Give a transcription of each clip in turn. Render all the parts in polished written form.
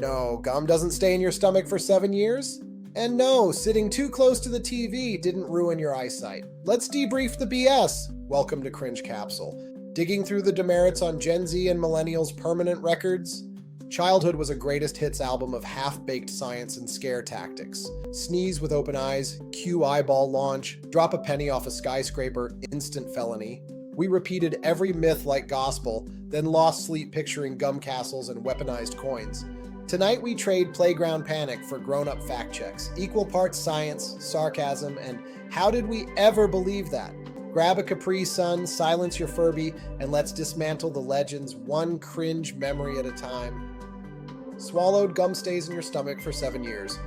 No, gum doesn't stay in your stomach for 7 years. And no, sitting too close to the TV didn't ruin your eyesight. Let's debrief the BS. Welcome to Cringe Capsule. Digging through the demerits on Gen Z and Millennials' permanent records? Childhood was a greatest hits album of half-baked science and scare tactics. Sneeze with open eyes, cue eyeball launch, drop a penny off a skyscraper, instant felony. We repeated every myth like gospel, then lost sleep picturing gum castles and weaponized coins. Tonight we trade playground panic for grown-up fact checks, equal parts science, sarcasm, and how did we ever believe that? Grab a Capri Sun, silence your Furby, and let's dismantle the legends one cringe memory at a time. Swallowed gum stays in your stomach for 7 years.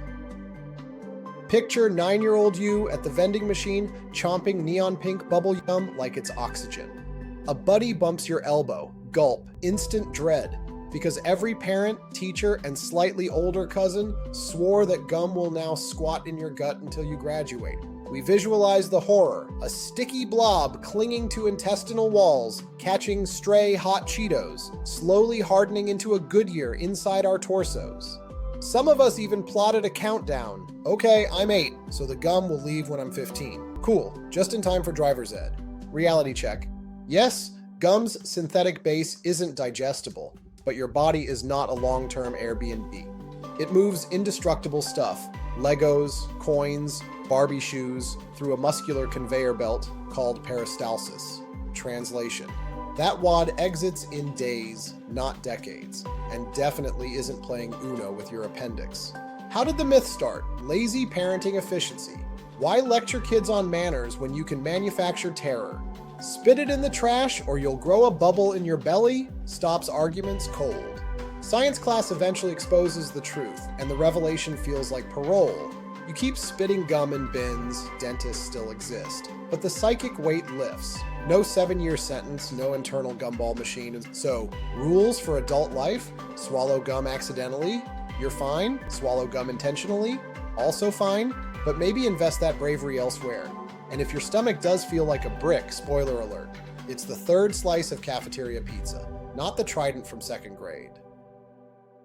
Picture 9-year-old you at the vending machine chomping neon pink bubble gum like it's oxygen. A buddy bumps your elbow, gulp, instant dread, because every parent, teacher, and slightly older cousin swore that gum will now squat in your gut until you graduate. We visualize the horror, a sticky blob clinging to intestinal walls, catching stray hot Cheetos, slowly hardening into a Goodyear inside our torsos. Some of us even plotted a countdown. Okay, I'm 8, so the gum will leave when I'm 15. Cool, just in time for driver's ed. Reality check. Yes, gum's synthetic base isn't digestible, but your body is not a long-term Airbnb. It moves indestructible stuff, Legos, coins, Barbie shoes, through a muscular conveyor belt called peristalsis. Translation: that wad exits in days, not decades, and definitely isn't playing Uno with your appendix. How did the myth start? Lazy parenting efficiency. Why lecture kids on manners when you can manufacture terror? Spit it in the trash or you'll grow a bubble in your belly? Stops arguments cold. Science class eventually exposes the truth, and the revelation feels like parole. You keep spitting gum in bins, dentists still exist, but the psychic weight lifts. No 7-year sentence, no internal gumball machine. So, rules for adult life? Swallow gum accidentally? You're fine. Swallow gum intentionally? Also fine, but maybe invest that bravery elsewhere. And if your stomach does feel like a brick, spoiler alert, it's the third slice of cafeteria pizza, not the Trident from 2nd grade.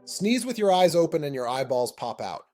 Sneeze with your eyes open and your eyeballs pop out.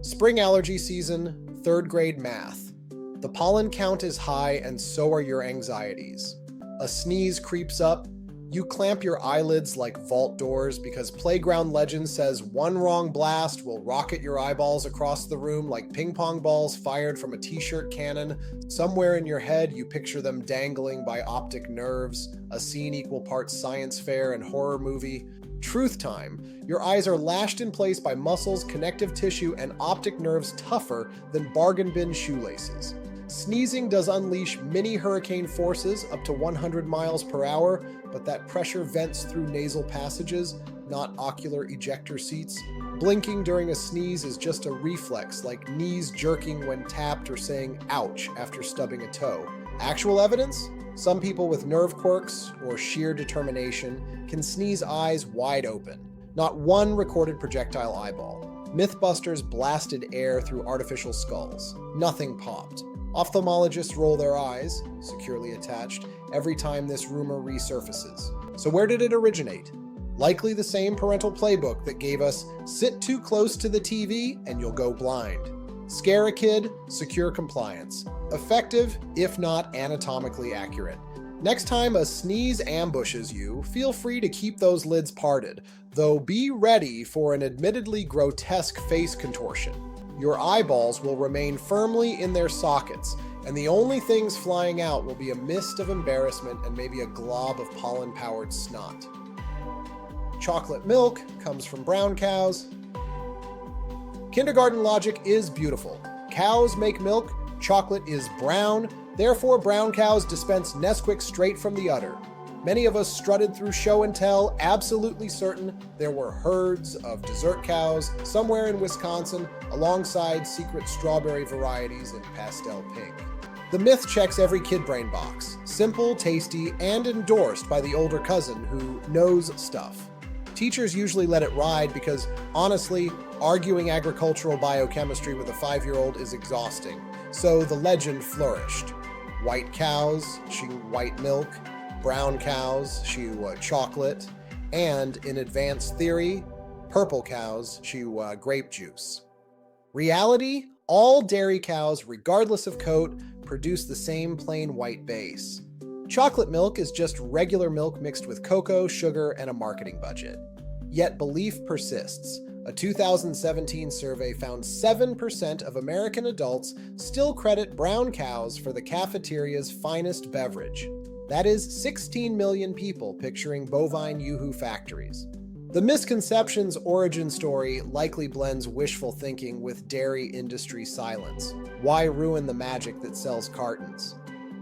Spring allergy season, 3rd grade math. The pollen count is high and so are your anxieties. A sneeze creeps up. You clamp your eyelids like vault doors because playground legend says one wrong blast will rocket your eyeballs across the room like ping pong balls fired from a t-shirt cannon. Somewhere in your head you picture them dangling by optic nerves, a scene equal parts science fair and horror movie. Truth time. Your eyes are lashed in place by muscles, connective tissue, and optic nerves tougher than bargain bin shoelaces. Sneezing does unleash mini hurricane forces up to 100 miles per hour, but that pressure vents through nasal passages, not ocular ejector seats. Blinking during a sneeze is just a reflex, like knees jerking when tapped or saying ouch after stubbing a toe. Actual evidence? Some people with nerve quirks or sheer determination can sneeze eyes wide open. Not one recorded projectile eyeball. Mythbusters blasted air through artificial skulls. Nothing popped. Ophthalmologists roll their eyes, securely attached, every time this rumor resurfaces. So where did it originate? Likely the same parental playbook that gave us sit too close to the TV and you'll go blind. Scare a kid, secure compliance. Effective, if not anatomically accurate. Next time a sneeze ambushes you, feel free to keep those lids parted, though be ready for an admittedly grotesque face contortion. Your eyeballs will remain firmly in their sockets, and the only things flying out will be a mist of embarrassment and maybe a glob of pollen-powered snot. Chocolate milk comes from brown cows. Kindergarten logic is beautiful. Cows make milk, chocolate is brown, therefore brown cows dispense Nesquik straight from the udder. Many of us strutted through show and tell, absolutely certain there were herds of dessert cows somewhere in Wisconsin, alongside secret strawberry varieties in pastel pink. The myth checks every kid brain box. Simple, tasty, and endorsed by the older cousin who knows stuff. Teachers usually let it ride because, honestly, arguing agricultural biochemistry with a 5-year-old is exhausting. So the legend flourished. White cows chew white milk, brown cows chew chocolate, and, in advanced theory, purple cows chew grape juice. Reality, all dairy cows, regardless of coat, produce the same plain white base. Chocolate milk is just regular milk mixed with cocoa, sugar, and a marketing budget. Yet belief persists. A 2017 survey found 7% of American adults still credit brown cows for the cafeteria's finest beverage. That is 16 million people picturing bovine yoo-hoo factories. The misconceptions origin story likely blends wishful thinking with dairy industry silence. Why ruin the magic that sells cartons?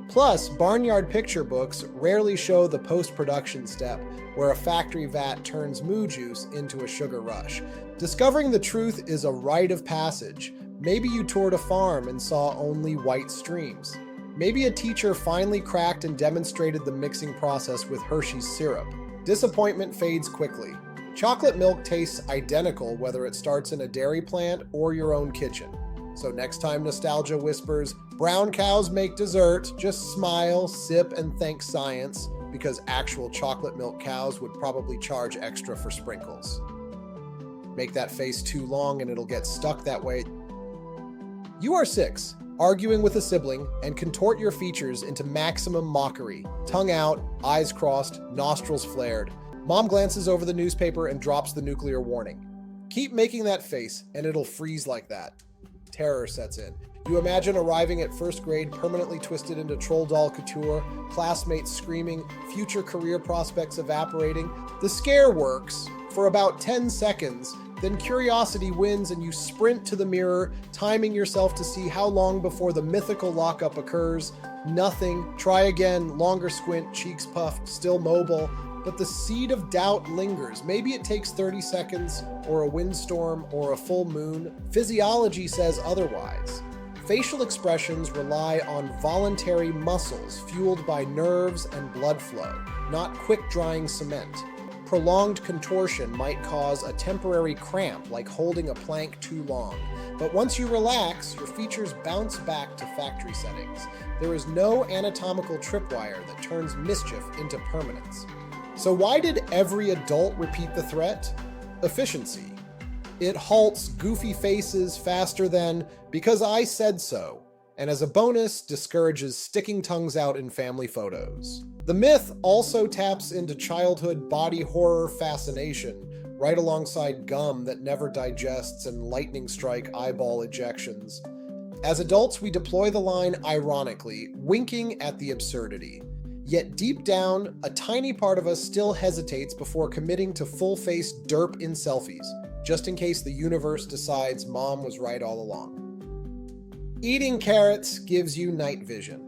Plus, barnyard picture books rarely show the post-production step where a factory vat turns moo juice into a sugar rush. Discovering the truth is a rite of passage. Maybe you toured a farm and saw only white streams. Maybe a teacher finally cracked and demonstrated the mixing process with Hershey's syrup. Disappointment fades quickly. Chocolate milk tastes identical whether it starts in a dairy plant or your own kitchen. So next time nostalgia whispers, brown cows make dessert, just smile, sip, and thank science, because actual chocolate milk cows would probably charge extra for sprinkles. Make that face too long and it'll get stuck that way. You are 6, arguing with a sibling, and contort your features into maximum mockery. Tongue out, eyes crossed, nostrils flared. Mom glances over the newspaper and drops the nuclear warning. Keep making that face, and it'll freeze like that. Terror sets in. You imagine arriving at first grade permanently twisted into troll doll couture, classmates screaming, future career prospects evaporating. The scare works for about 10 seconds, then curiosity wins and you sprint to the mirror, timing yourself to see how long before the mythical lockup occurs. Nothing. Try again, longer squint, cheeks puffed, still mobile. But the seed of doubt lingers. Maybe it takes 30 seconds, or a windstorm, or a full moon. Physiology says otherwise. Facial expressions rely on voluntary muscles fueled by nerves and blood flow, not quick-drying cement. Prolonged contortion might cause a temporary cramp, like holding a plank too long. But once you relax, your features bounce back to factory settings. There is no anatomical tripwire that turns mischief into permanence. So why did every adult repeat the threat? Efficiency. It halts goofy faces faster than "because I said so," and as a bonus, discourages sticking tongues out in family photos. The myth also taps into childhood body horror fascination, right alongside gum that never digests and lightning strike eyeball ejections. As adults, we deploy the line ironically, winking at the absurdity. Yet deep down, a tiny part of us still hesitates before committing to full-face derp in selfies, just in case the universe decides mom was right all along. Eating carrots gives you night vision.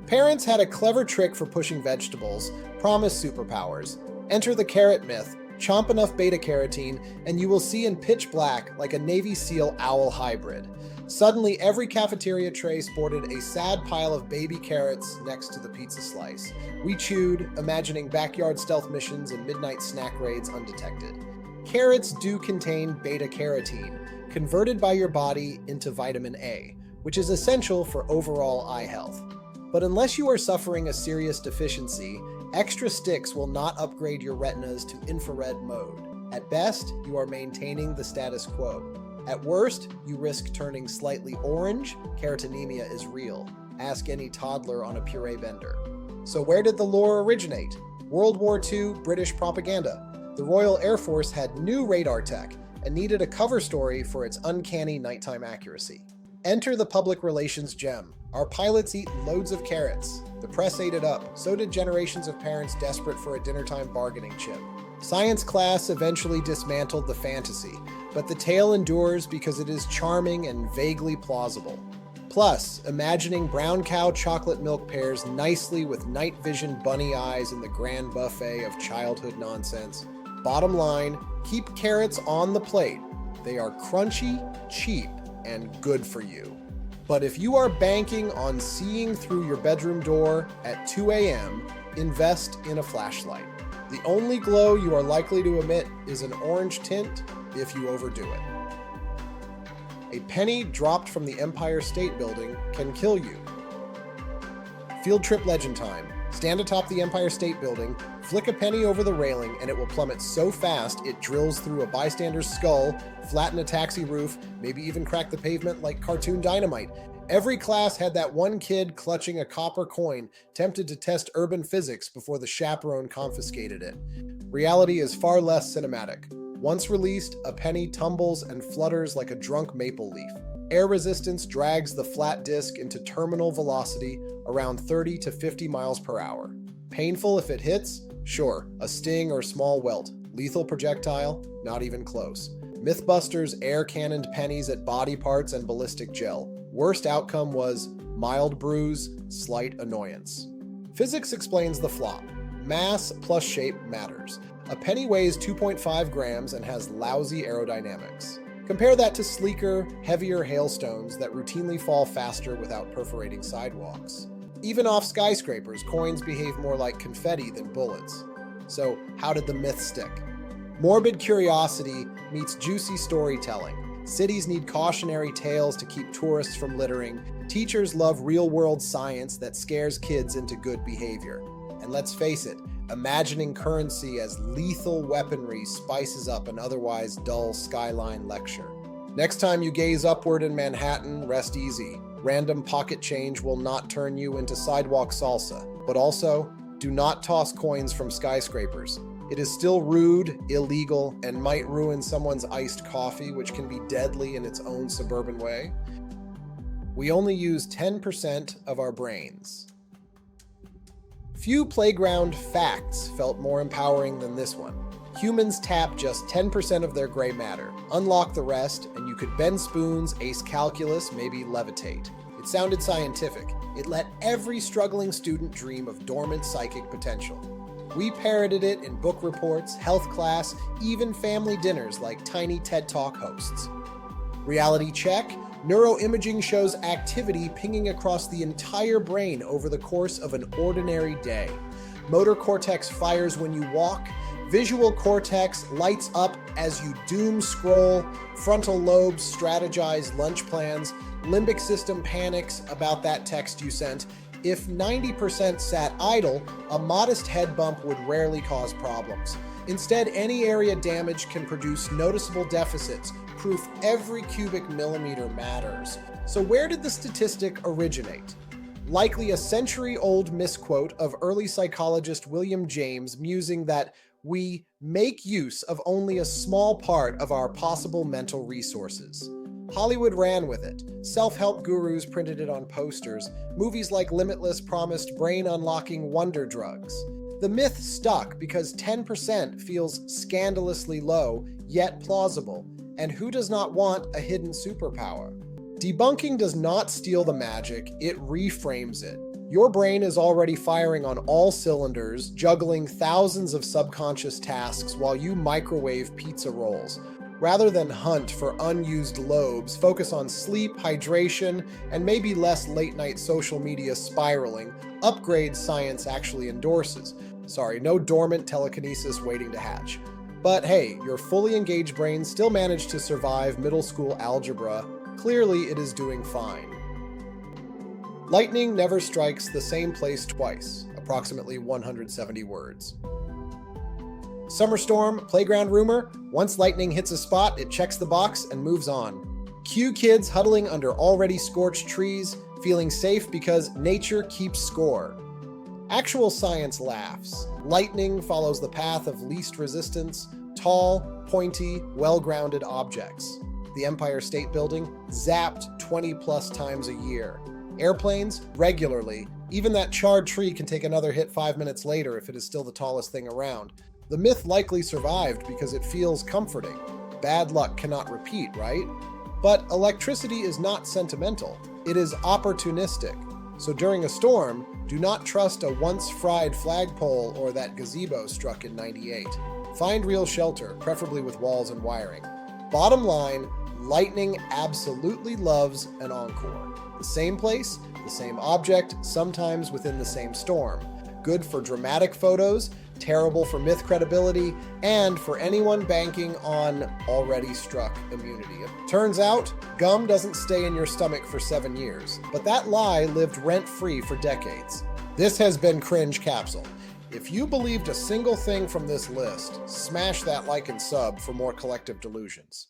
Parents had a clever trick for pushing vegetables, promised superpowers. Enter the carrot myth. Chomp enough beta-carotene, and you will see in pitch black like a Navy SEAL owl hybrid. Suddenly, every cafeteria tray sported a sad pile of baby carrots next to the pizza slice. We chewed, imagining backyard stealth missions and midnight snack raids undetected. Carrots do contain beta-carotene, converted by your body into vitamin A, which is essential for overall eye health. But unless you are suffering a serious deficiency, extra sticks will not upgrade your retinas to infrared mode. At best, you are maintaining the status quo. At worst, you risk turning slightly orange. Carotenemia is real. Ask any toddler on a puree bender. So where did the lore originate? World War II British propaganda. The Royal Air Force had new radar tech and needed a cover story for its uncanny nighttime accuracy. Enter the public relations gem. Our pilots eat loads of carrots. The press ate it up. So did generations of parents desperate for a dinnertime bargaining chip. Science class eventually dismantled the fantasy, but the tale endures because it is charming and vaguely plausible. Plus, imagining brown cow chocolate milk pairs nicely with night vision bunny eyes in the grand buffet of childhood nonsense. Bottom line, keep carrots on the plate. They are crunchy, cheap, and good for you. But if you are banking on seeing through your bedroom door at 2 a.m., invest in a flashlight. The only glow you are likely to emit is an orange tint if you overdo it. A penny dropped from the Empire State Building can kill you. Field trip legend time. Stand atop the Empire State Building, flick a penny over the railing, and it will plummet so fast it drills through a bystander's skull, flatten a taxi roof, maybe even crack the pavement like cartoon dynamite. Every class had that one kid clutching a copper coin, tempted to test urban physics before the chaperone confiscated it. Reality is far less cinematic. Once released, a penny tumbles and flutters like a drunk maple leaf. Air resistance drags the flat disc into terminal velocity around 30 to 50 miles per hour. Painful if it hits? Sure, a sting or small welt. Lethal projectile? Not even close. Mythbusters air-cannoned pennies at body parts and ballistic gel. Worst outcome was mild bruise, slight annoyance. Physics explains the flop. Mass plus shape matters. A penny weighs 2.5 grams and has lousy aerodynamics. Compare that to sleeker, heavier hailstones that routinely fall faster without perforating sidewalks. Even off skyscrapers, coins behave more like confetti than bullets. So, how did the myth stick? Morbid curiosity meets juicy storytelling. Cities need cautionary tales to keep tourists from littering. Teachers love real-world science that scares kids into good behavior. And let's face it, imagining currency as lethal weaponry spices up an otherwise dull skyline lecture. Next time you gaze upward in Manhattan, rest easy. Random pocket change will not turn you into sidewalk salsa. But also, do not toss coins from skyscrapers. It is still rude, illegal, and might ruin someone's iced coffee, which can be deadly in its own suburban way. We only use 10% of our brains. Few playground facts felt more empowering than this one. Humans tap just 10% of their gray matter. Unlock the rest, and you could bend spoons, ace calculus, maybe levitate. It sounded scientific. It let every struggling student dream of dormant psychic potential. We parroted it in book reports, health class, even family dinners like tiny TED Talk hosts. Reality check. Neuroimaging shows activity pinging across the entire brain over the course of an ordinary day. Motor cortex fires when you walk. Visual cortex lights up as you doom scroll. Frontal lobes strategize lunch plans. Limbic system panics about that text you sent. If 90% sat idle, a modest head bump would rarely cause problems. Instead, any area damage can produce noticeable deficits, proof every cubic millimeter matters. So where did the statistic originate? Likely a century-old misquote of early psychologist William James musing that we make use of only a small part of our possible mental resources. Hollywood ran with it. Self-help gurus printed it on posters. Movies like Limitless promised brain-unlocking wonder drugs. The myth stuck because 10% feels scandalously low, yet plausible. And who does not want a hidden superpower? Debunking does not steal the magic, it reframes it. Your brain is already firing on all cylinders, juggling thousands of subconscious tasks while you microwave pizza rolls. Rather than hunt for unused lobes, focus on sleep, hydration, and maybe less late-night social media spiraling. Upgrades science actually endorses. Sorry, no dormant telekinesis waiting to hatch. But hey, your fully engaged brain still managed to survive middle school algebra. Clearly, it is doing fine. Lightning never strikes the same place twice, approximately 170 words. Summer storm, playground rumor. Once lightning hits a spot, it checks the box and moves on. Cue kids huddling under already scorched trees, feeling safe because nature keeps score. Actual science laughs. Lightning follows the path of least resistance, tall, pointy, well-grounded objects. The Empire State Building, zapped 20+ times a year. Airplanes, regularly. Even that charred tree can take another hit 5 minutes later if it is still the tallest thing around. The myth likely survived because it feels comforting. Bad luck cannot repeat, right? But electricity is not sentimental. It is opportunistic. So during a storm, do not trust a once-fried flagpole or that gazebo struck in '98. Find real shelter, preferably with walls and wiring. Bottom line, lightning absolutely loves an encore. The same place, the same object, sometimes within the same storm. Good for dramatic photos, terrible for myth credibility, and for anyone banking on already struck immunity. Turns out, gum doesn't stay in your stomach for 7 years, but that lie lived rent-free for decades. This has been Cringe Capsule. If you believed a single thing from this list, smash that like and sub for more collective delusions.